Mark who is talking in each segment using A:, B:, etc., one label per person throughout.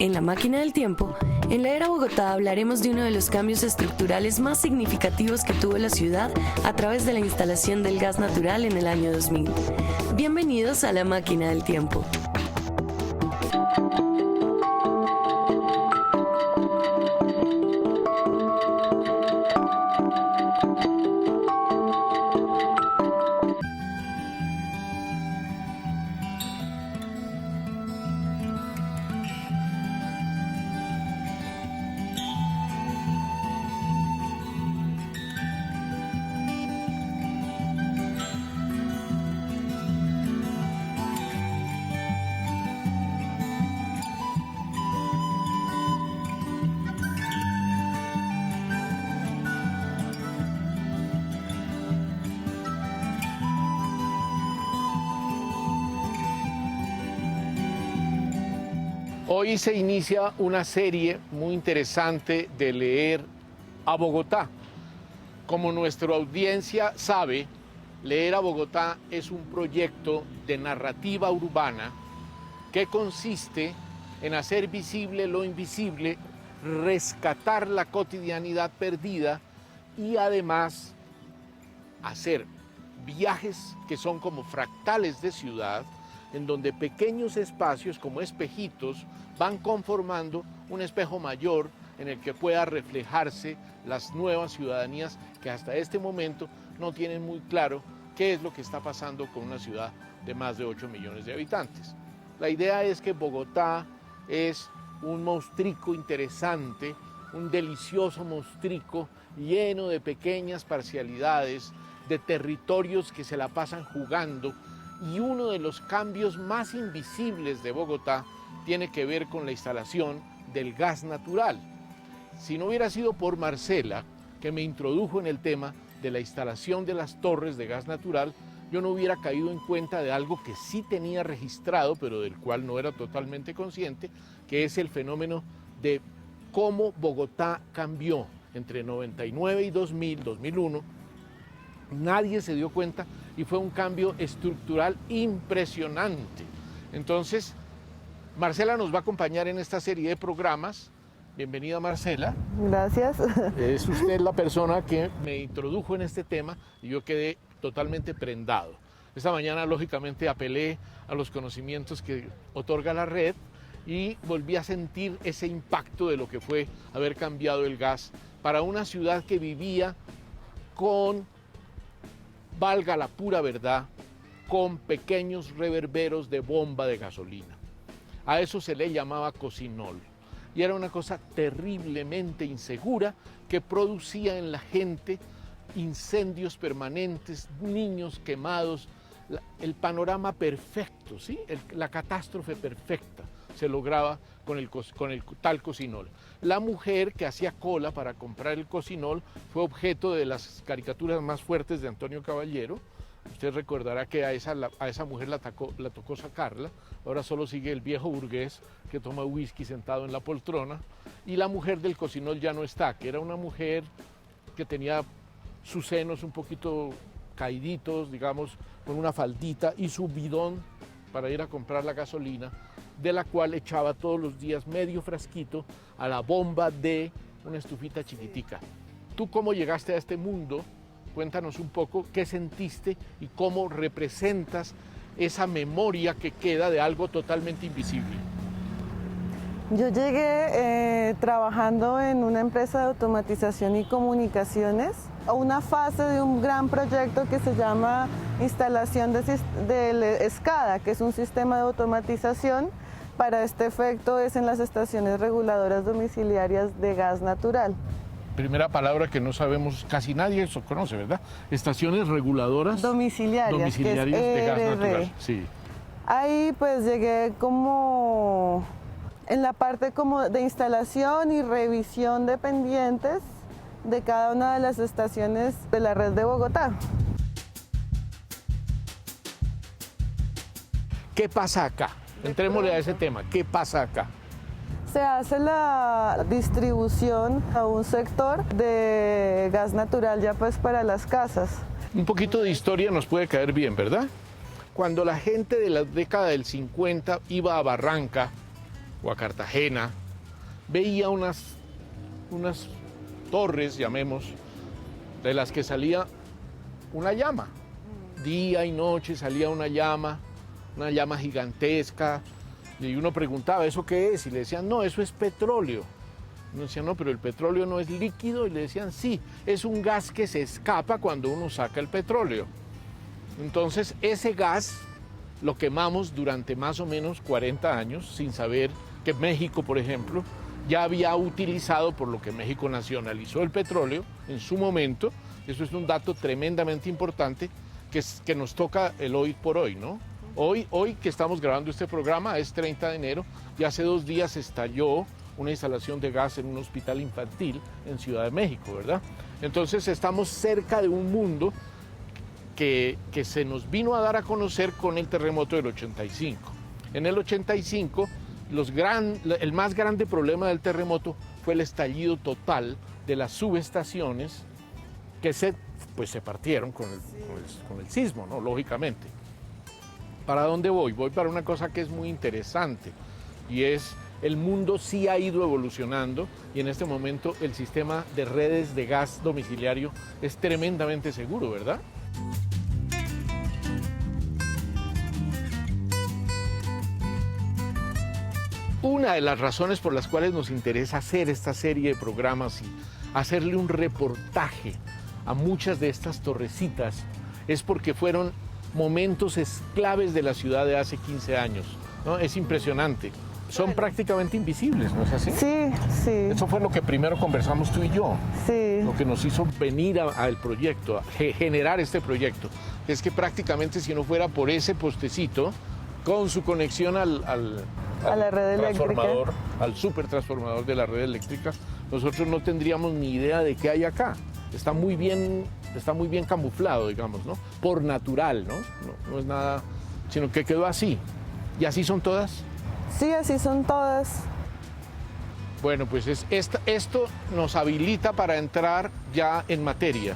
A: En La Máquina del Tiempo, en la era Bogotá hablaremos de uno de los cambios estructurales más significativos que tuvo la ciudad a través de la instalación del gas natural en el año 2000. Bienvenidos a La Máquina del Tiempo.
B: Hoy se inicia una serie muy interesante de leer a Bogotá. Como nuestra audiencia sabe, Leer a Bogotá es un proyecto de narrativa urbana que consiste en hacer visible lo invisible, rescatar la cotidianidad perdida y además hacer viajes que son como fractales de ciudad, en donde pequeños espacios como espejitos van conformando un espejo mayor en el que pueda reflejarse las nuevas ciudadanías que hasta este momento no tienen muy claro qué es lo que está pasando con una ciudad de más de 8 millones de habitantes. La idea es que Bogotá es un monstrico interesante, un delicioso monstrico lleno de pequeñas parcialidades, de territorios que se la pasan jugando, y uno de los cambios más invisibles de Bogotá tiene que ver con la instalación del gas natural. Si no hubiera sido por Marcela, que me introdujo en el tema de la instalación de las torres de gas natural, yo no hubiera caído en cuenta de algo que sí tenía registrado, pero del cual no era totalmente consciente, que es el fenómeno de cómo Bogotá cambió entre 99 y 2001. Nadie se dio cuenta y fue un cambio estructural impresionante. Entonces, Marcela nos va a acompañar en esta serie de programas. Bienvenida, Marcela.
C: Gracias.
B: Es usted la persona que me introdujo en este tema y yo quedé totalmente prendado. Esta mañana, lógicamente, apelé a los conocimientos que otorga la red y volví a sentir ese impacto de lo que fue haber cambiado el gas para una ciudad que vivía con, valga la pura verdad, con pequeños reverberos de bomba de gasolina. A eso se le llamaba cocinol. Y era una cosa terriblemente insegura que producía en la gente incendios permanentes, niños quemados, el panorama perfecto, ¿sí? La catástrofe perfecta se lograba con el tal cocinol. La mujer que hacía cola para comprar el cocinol fue objeto de las caricaturas más fuertes de Antonio Caballero. Usted recordará que a esa mujer la tocó sacarla. Ahora solo sigue el viejo burgués que toma whisky sentado en la poltrona. Y la mujer del cocinol ya no está, que era una mujer que tenía sus senos un poquito caíditos, digamos, con una faldita y su bidón para ir a comprar la gasolina, de la cual echaba todos los días medio frasquito a la bomba de una estufita chiquitica. ¿Tú cómo llegaste a este mundo? Cuéntanos un poco qué sentiste y cómo representas esa memoria que queda de algo totalmente invisible.
C: Yo llegué trabajando en una empresa de automatización y comunicaciones a una fase de un gran proyecto que se llama instalación del SCADA, que es un sistema de automatización. Para este efecto es en las estaciones reguladoras domiciliarias de gas natural.
B: Primera palabra que no sabemos, casi nadie eso conoce, ¿verdad? Estaciones reguladoras
C: domiciliarias que es
B: de gas
C: ERR.
B: natural. Sí.
C: Ahí pues llegué como en la parte como de instalación y revisión de pendientes de cada una de las estaciones de la red de Bogotá.
B: ¿Qué pasa acá? Entrémosle a ese tema. ¿Qué pasa acá?
C: Se hace la distribución a un sector de gas natural ya pues para las casas.
B: Un poquito de historia nos puede caer bien, ¿verdad? Cuando la gente de la década del 50 iba a Barranca o a Cartagena, veía unas torres, llamemos, de las que salía una llama. Día y noche salía una llama gigantesca, y uno preguntaba, ¿eso qué es? Y le decían, no, eso es petróleo. Uno decía, no, pero el petróleo no es líquido, y le decían, sí, es un gas que se escapa cuando uno saca el petróleo. Entonces, ese gas lo quemamos durante más o menos 40 años, sin saber que México, por ejemplo, ya había utilizado, por lo que México nacionalizó el petróleo en su momento. Eso es un dato tremendamente importante que nos toca el hoy por hoy, ¿no? Hoy que estamos grabando este programa es 30 de enero y hace 2 días estalló una instalación de gas en un hospital infantil en Ciudad de México, ¿verdad? Entonces estamos cerca de un mundo que se nos vino a dar a conocer con el terremoto del 85. En el 85, el más grande problema del terremoto fue el estallido total de las subestaciones que se partieron con el sismo, ¿no? Lógicamente. ¿Para dónde voy? Voy para una cosa que es muy interesante, y es el mundo sí ha ido evolucionando, y en este momento el sistema de redes de gas domiciliario es tremendamente seguro, ¿verdad? Una de las razones por las cuales nos interesa hacer esta serie de programas y hacerle un reportaje a muchas de estas torrecitas es porque fueron momentos claves de la ciudad de hace 15 años, ¿no? Es impresionante. Son prácticamente invisibles, ¿no es así?
C: Sí, sí.
B: Eso fue lo que primero conversamos tú y yo.
C: Sí.
B: Lo que nos hizo venir al proyecto, a generar este proyecto. Es que prácticamente si no fuera por ese postecito, con su conexión a la red eléctrica, al supertransformador de la red eléctrica, nosotros no tendríamos ni idea de qué hay acá. Está muy bien camuflado, digamos, ¿no? Por natural, ¿no? No es nada, sino que quedó así. ¿Y así son todas?
C: Sí, así son todas.
B: Bueno, pues esto nos habilita para entrar ya en materia.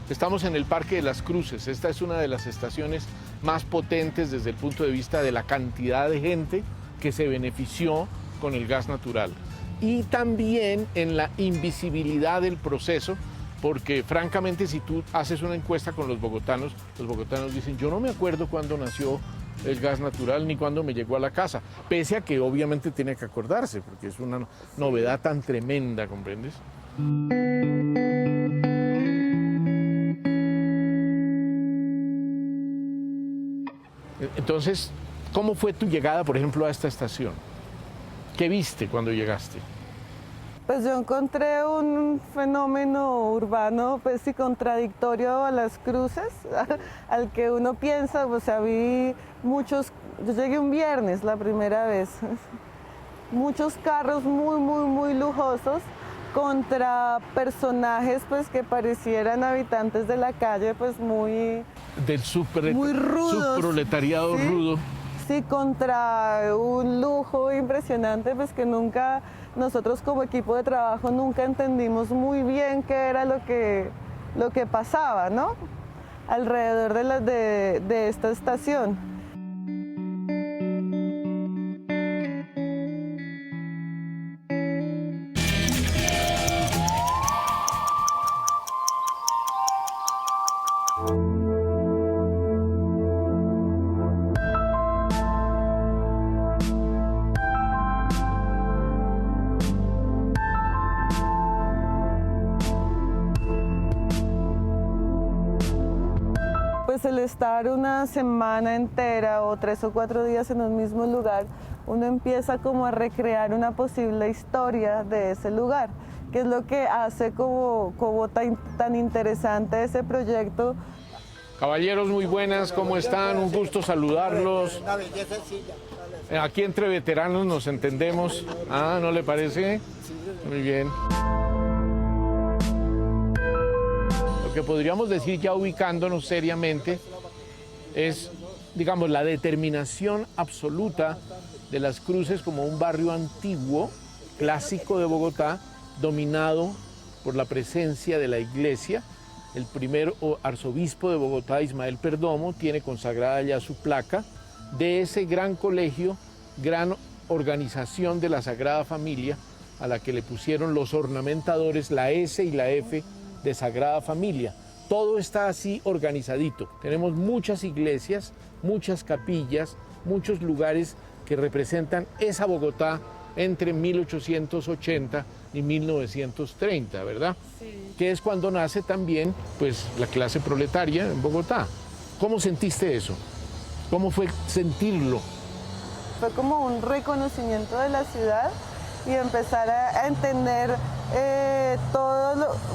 B: Estamos en el Parque de las Cruces. Esta es una de las estaciones más potentes desde el punto de vista de la cantidad de gente que se benefició con el gas natural. Y también en la invisibilidad del proceso, porque francamente si tú haces una encuesta con los bogotanos dicen, yo no me acuerdo cuándo nació el gas natural ni cuándo me llegó a la casa, pese a que obviamente tiene que acordarse, porque es una novedad tan tremenda, ¿comprendes? Entonces, ¿cómo fue tu llegada, por ejemplo, a esta estación? ¿Qué viste cuando llegaste?
C: Pues yo encontré un fenómeno urbano, pues sí, contradictorio a las cruces, al que uno piensa, o sea, vi muchos, yo llegué un viernes la primera vez, muchos carros muy lujosos contra personajes pues que parecieran habitantes de la calle, pues muy rudos,
B: subproletariado, ¿sí? Rudo.
C: Sí, contra un lujo impresionante, pues que nunca, nosotros como equipo de trabajo nunca entendimos muy bien qué era lo que pasaba, ¿no? Alrededor de esta estación. Pues el estar una semana entera o 3 o 4 días en un mismo lugar, uno empieza como a recrear una posible historia de ese lugar, que es lo que hace como tan interesante ese proyecto.
B: Caballeros, muy buenas, ¿cómo están? Un gusto saludarlos. Aquí entre veteranos nos entendemos. Ah, ¿no le parece? Muy bien. Lo que podríamos decir, ya ubicándonos seriamente, es, digamos, la determinación absoluta de Las Cruces como un barrio antiguo, clásico de Bogotá, dominado por la presencia de la iglesia. El primer arzobispo de Bogotá, Ismael Perdomo, tiene consagrada ya su placa de ese gran colegio, gran organización de la Sagrada Familia, a la que le pusieron los ornamentadores la S y la F de Sagrada Familia. Todo está así organizadito. Tenemos muchas iglesias, muchas capillas, muchos lugares que representan esa Bogotá entre 1880 y 1930, ¿verdad? Sí. Que es cuando nace también, pues, la clase proletaria en Bogotá. ¿Cómo sentiste eso? ¿Cómo fue sentirlo?
C: Fue como un reconocimiento de la ciudad y empezar a entender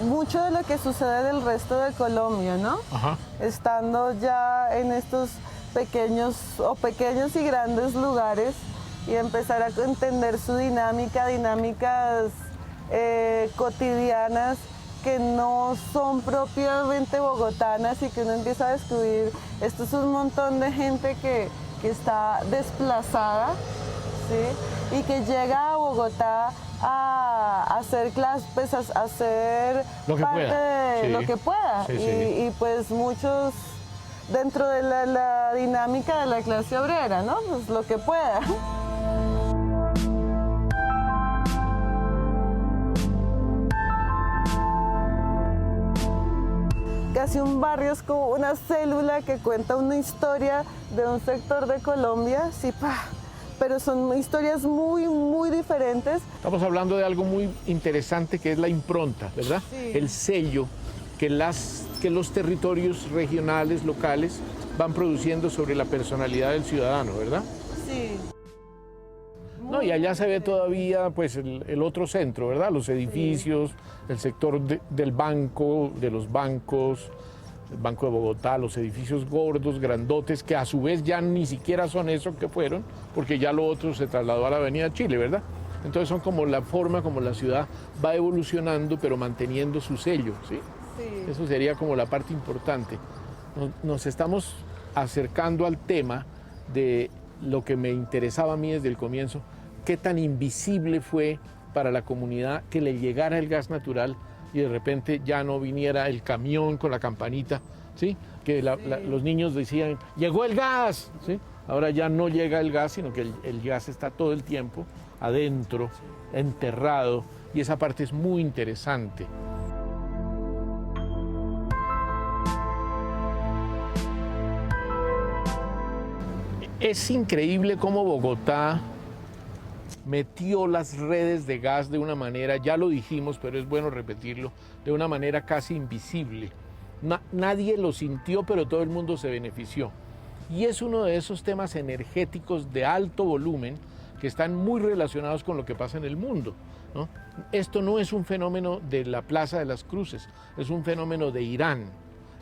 C: mucho de lo que sucede en el resto de Colombia, ¿no? Ajá. Estando ya en estos pequeños y grandes lugares y empezar a entender su dinámicas cotidianas que no son propiamente bogotanas y que uno empieza a descubrir, esto es un montón de gente que está desplazada, ¿sí? Y que llega a Bogotá a hacer clases, a hacer parte de lo que pueda. Sí, y pues muchos dentro de la dinámica de la clase obrera, ¿no? Pues lo que pueda. Casi un barrio es como una célula que cuenta una historia de un sector de Colombia, sí, pero son historias muy, muy diferentes.
B: Estamos hablando de algo muy interesante que es la impronta, ¿verdad? Sí. El sello que los territorios regionales, locales, van produciendo sobre la personalidad del ciudadano, ¿verdad?
C: Sí.
B: No, y allá se ve todavía pues el otro centro, ¿verdad? Los edificios, sí. El sector del banco, de los bancos, el Banco de Bogotá, los edificios gordos, grandotes, que a su vez ya ni siquiera son eso que fueron, porque ya lo otro se trasladó a la Avenida Chile, ¿verdad? Entonces son como la forma como la ciudad va evolucionando, pero manteniendo su sello, ¿sí? Sí. Eso sería como la parte importante. Nos estamos acercando al tema de lo que me interesaba a mí desde el comienzo, qué tan invisible fue para la comunidad que le llegara el gas natural y de repente ya no viniera el camión con la campanita, ¿sí? Que los niños decían, llegó el gas, ¿sí? Ahora ya no llega el gas, sino que el gas está todo el tiempo adentro, enterrado, y esa parte es muy interesante. Es increíble cómo Bogotá metió las redes de gas de una manera, ya lo dijimos, pero es bueno repetirlo, de una manera casi invisible. Nadie lo sintió, pero todo el mundo se benefició. Y es uno de esos temas energéticos de alto volumen que están muy relacionados con lo que pasa en el mundo, ¿no? Esto no es un fenómeno de la Plaza de las Cruces, es un fenómeno de Irán,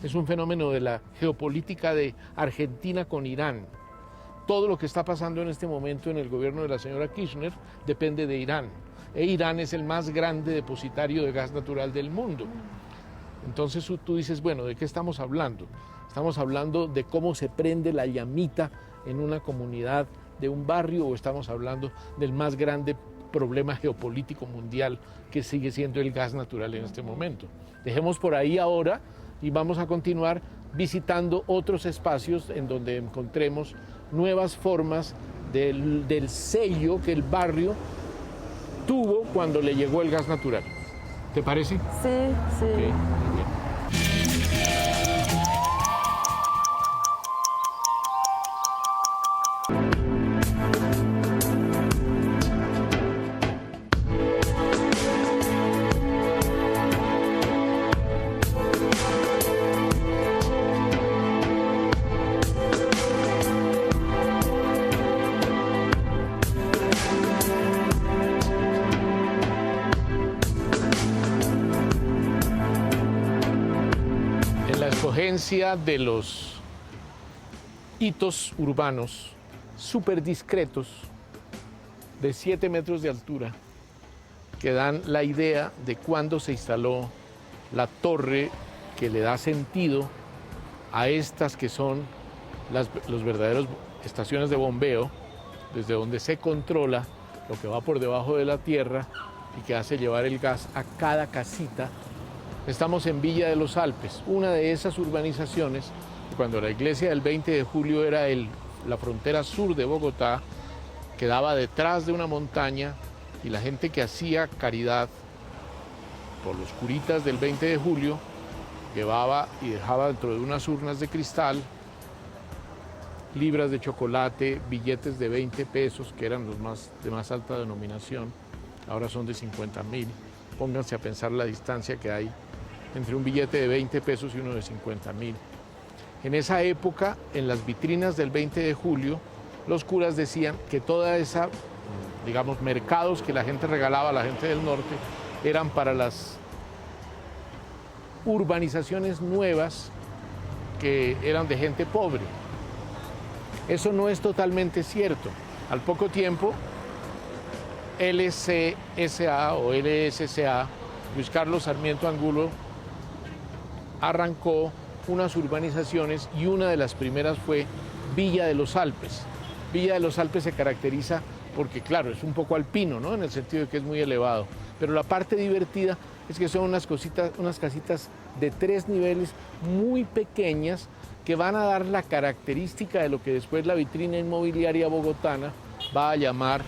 B: es un fenómeno de la geopolítica de Argentina con Irán. Todo lo que está pasando en este momento en el gobierno de la señora Kirchner depende de Irán. E Irán es el más grande depositario de gas natural del mundo. Entonces tú dices, bueno, ¿de qué estamos hablando? ¿Estamos hablando de cómo se prende la llamita en una comunidad de un barrio o estamos hablando del más grande problema geopolítico mundial que sigue siendo el gas natural en este momento? Dejemos por ahí ahora y vamos a continuar visitando otros espacios en donde encontremos nuevas formas del sello que el barrio tuvo cuando le llegó el gas natural. ¿Te parece?
C: Sí, sí. Okay, muy bien.
B: De los hitos urbanos súper discretos de 7 metros de altura que dan la idea de cuándo se instaló la torre que le da sentido a estas que son los verdaderos estaciones de bombeo, desde donde se controla lo que va por debajo de la tierra y que hace llevar el gas a cada casita. Estamos en Villa de los Alpes, una de esas urbanizaciones, cuando la iglesia del 20 de julio era la frontera sur de Bogotá, quedaba detrás de una montaña y la gente que hacía caridad por los curitas del 20 de julio llevaba y dejaba dentro de unas urnas de cristal libras de chocolate, billetes de 20 pesos, que eran los de más alta denominación, ahora son de 50.000. Pónganse a pensar la distancia que hay entre un billete de 20 pesos y uno de 50.000. En esa época, en las vitrinas del 20 de julio, los curas decían que toda esa, digamos, mercados que la gente regalaba a la gente del norte eran para las urbanizaciones nuevas que eran de gente pobre. Eso no es totalmente cierto. Al poco tiempo, LCSA o LSCA, Luis Carlos Sarmiento Angulo, arrancó unas urbanizaciones y una de las primeras fue Villa de los Alpes. Villa de los Alpes se caracteriza porque, claro, es un poco alpino, ¿no? En el sentido de que es muy elevado. Pero la parte divertida es que son unas casitas de 3 niveles muy pequeñas que van a dar la característica de lo que después la vitrina inmobiliaria bogotana va a llamar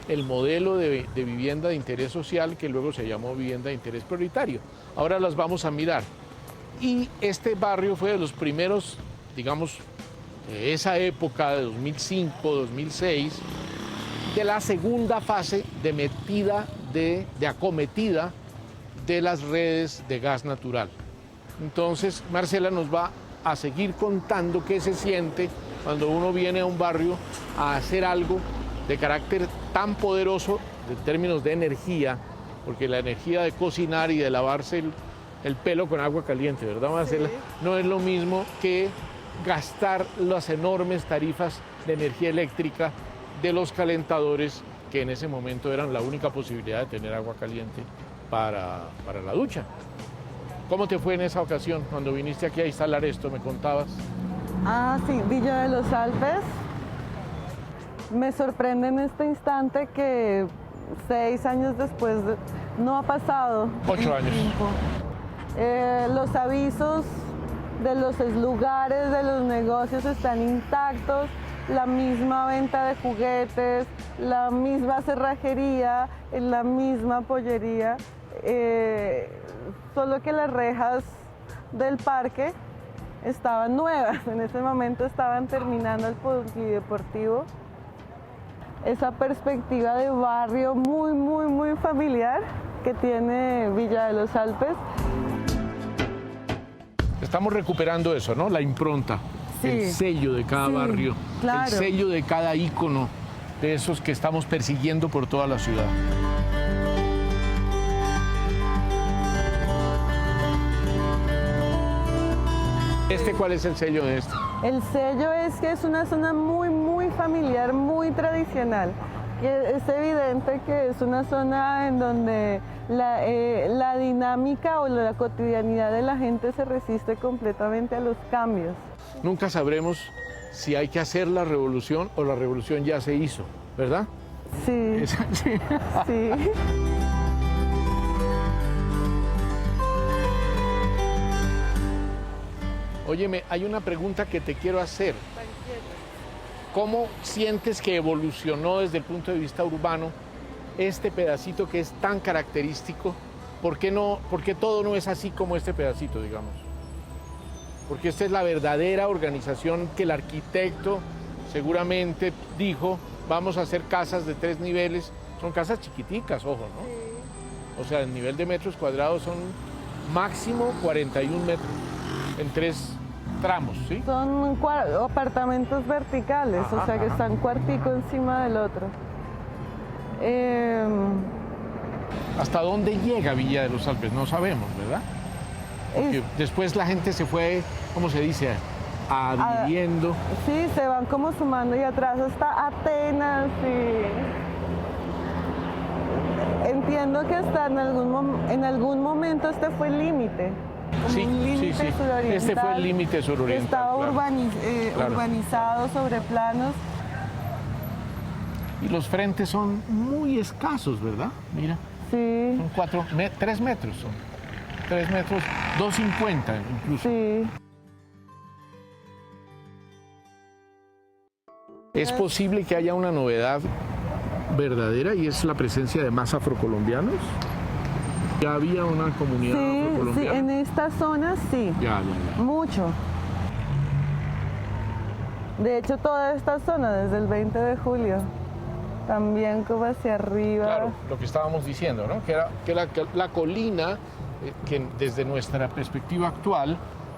B: el modelo de vivienda de interés social, que luego se llamó vivienda de interés prioritario. Ahora las vamos a mirar. Y este barrio fue de los primeros, digamos, de esa época de 2005, 2006, de la segunda fase de metida, de acometida de las redes de gas natural. Entonces, Marcela nos va a seguir contando qué se siente cuando uno viene a un barrio a hacer algo de carácter tan poderoso en términos de energía, porque la energía de cocinar y de lavarse el pelo con agua caliente, ¿verdad, Marcela? Sí. No es lo mismo que gastar las enormes tarifas de energía eléctrica de los calentadores, que en ese momento eran la única posibilidad de tener agua caliente para la ducha. ¿Cómo te fue en esa ocasión cuando viniste aquí a instalar esto, me contabas?
C: Ah, sí, Villa de los Alpes. Me sorprende en este instante que 6 años después no ha pasado
B: 8 años.
C: Los avisos de los lugares, de los negocios están intactos, la misma venta de juguetes, la misma cerrajería, la misma pollería, solo que las rejas del parque estaban nuevas, en ese momento estaban terminando el polideportivo. Esa perspectiva de barrio muy, muy, muy familiar que tiene Villa de los Alpes.
B: Estamos recuperando eso, ¿no? La impronta, sí, el sello de cada barrio, claro, el sello de cada ícono de esos que estamos persiguiendo por toda la ciudad. ¿Cuál es el sello de esto?
C: El sello es que es una zona muy, muy familiar, muy tradicional. Es evidente que es una zona en donde la dinámica o la cotidianidad de la gente se resiste completamente a los cambios.
B: Nunca sabremos si hay que hacer la revolución o la revolución ya se hizo, ¿verdad?
C: Sí. Sí.
B: Óyeme, hay una pregunta que te quiero hacer. ¿Cómo sientes que evolucionó desde el punto de vista urbano este pedacito que es tan característico? ¿Por qué todo no es así como este pedacito, digamos? Porque esta es la verdadera organización que el arquitecto seguramente dijo, vamos a hacer casas de 3 niveles. Son casas chiquiticas, ojo, ¿no? Sí. O sea, el nivel de metros cuadrados son máximo 41 metros en 3 tramos, ¿sí?
C: Son apartamentos verticales, o sea que están cuartico encima del otro.
B: ¿Hasta dónde llega Villa de los Alpes? No sabemos, ¿verdad? Porque después la gente se fue, ¿cómo se dice? Adhiriendo.
C: Sí, se van como sumando y atrás está Atenas y... Entiendo que hasta en algún momento este fue el límite.
B: Sí, este fue el límite suroriental.
C: Estaba urbanizado sobre planos.
B: Y los frentes son muy escasos, ¿verdad? Mira.
C: Sí.
B: Son 3 metros. Son 3 metros, 2,50 incluso.
C: Sí.
B: ¿Es posible que haya una novedad verdadera y es la presencia de más afrocolombianos? ¿Ya había una comunidad
C: Sí,
B: afrocolombiana?
C: en esta zona sí,
B: Ya.
C: mucho. De hecho, toda esta zona, desde el 20 de julio, también como hacia arriba.
B: Claro, lo que estábamos diciendo, ¿no? Que la colina, que desde nuestra perspectiva actual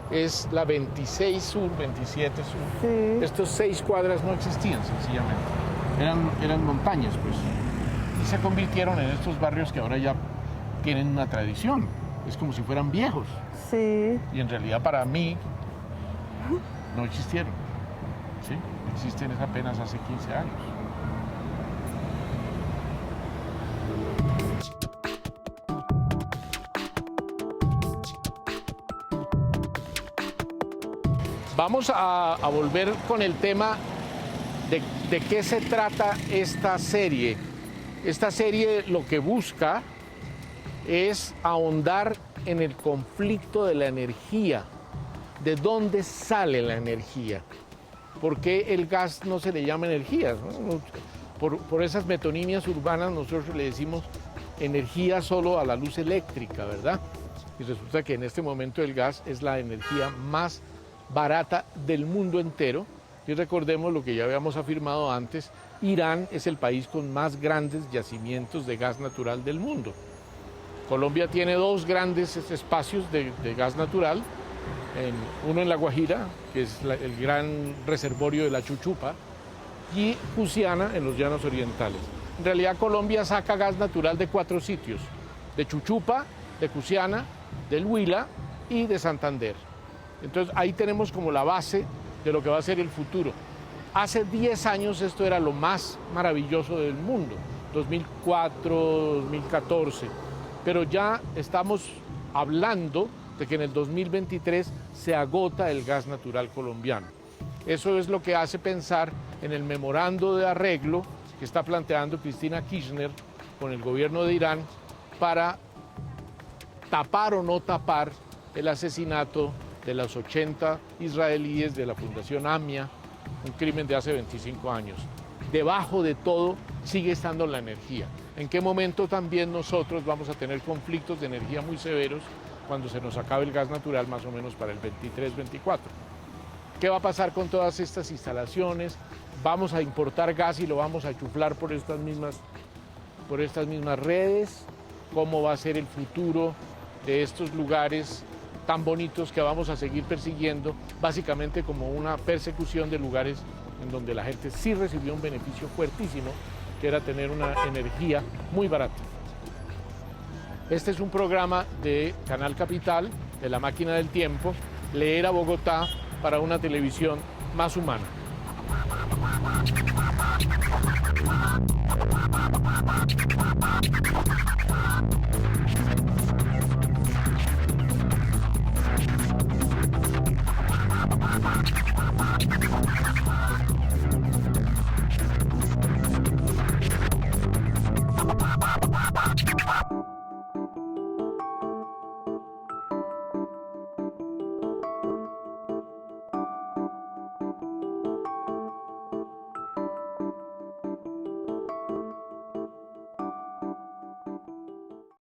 B: es la 26 Sur, 27 Sur.
C: Sí.
B: Estos 6 cuadras no existían, sencillamente. Eran montañas, pues. Y se convirtieron en estos barrios que ahora ya tienen una tradición. Es como si fueran viejos.
C: Sí.
B: Y en realidad para mí no existieron. ¿Sí? Existen apenas hace 15 años. Vamos a volver con el tema de qué se trata esta serie. Esta serie lo que busca es ahondar en el conflicto de la energía. ¿De dónde sale la energía? ¿Por qué el gas no se le llama energía? ¿No? Por esas metonimias urbanas nosotros le decimos energía solo a la luz eléctrica, ¿verdad? Y resulta que en este momento el gas es la energía más barata del mundo entero. Y recordemos lo que ya habíamos afirmado antes, Irán es el país con más grandes yacimientos de gas natural del mundo. Colombia tiene 2 grandes espacios de gas natural, uno en La Guajira, que es el gran reservorio de la Chuchupa, y Cusiana en los llanos orientales. En realidad Colombia saca gas natural de 4 sitios, de Chuchupa, de Cusiana, del Huila y de Santander. Entonces ahí tenemos como la base de lo que va a ser el futuro. Hace 10 años esto era lo más maravilloso del mundo, 2004, 2014, pero ya estamos hablando de que en el 2023 se agota el gas natural colombiano. Eso es lo que hace pensar en el memorando de arreglo que está planteando Cristina Kirchner con el gobierno de Irán para tapar o no tapar el asesinato de los 80 israelíes de la Fundación AMIA, un crimen de hace 25 años. Debajo de todo sigue estando la energía. ¿En qué momento también nosotros vamos a tener conflictos de energía muy severos cuando se nos acabe el gas natural más o menos para el 23-24? ¿Qué va a pasar con todas estas instalaciones? ¿Vamos a importar gas y lo vamos a chuflar por estas mismas redes? ¿Cómo va a ser el futuro de estos lugares tan bonitos que vamos a seguir persiguiendo, básicamente como una persecución de lugares en donde la gente sí recibió un beneficio fuertísimo, que era tener una energía muy barata? Este es un programa de Canal Capital, de La Máquina del Tiempo, leer a Bogotá para una televisión más humana.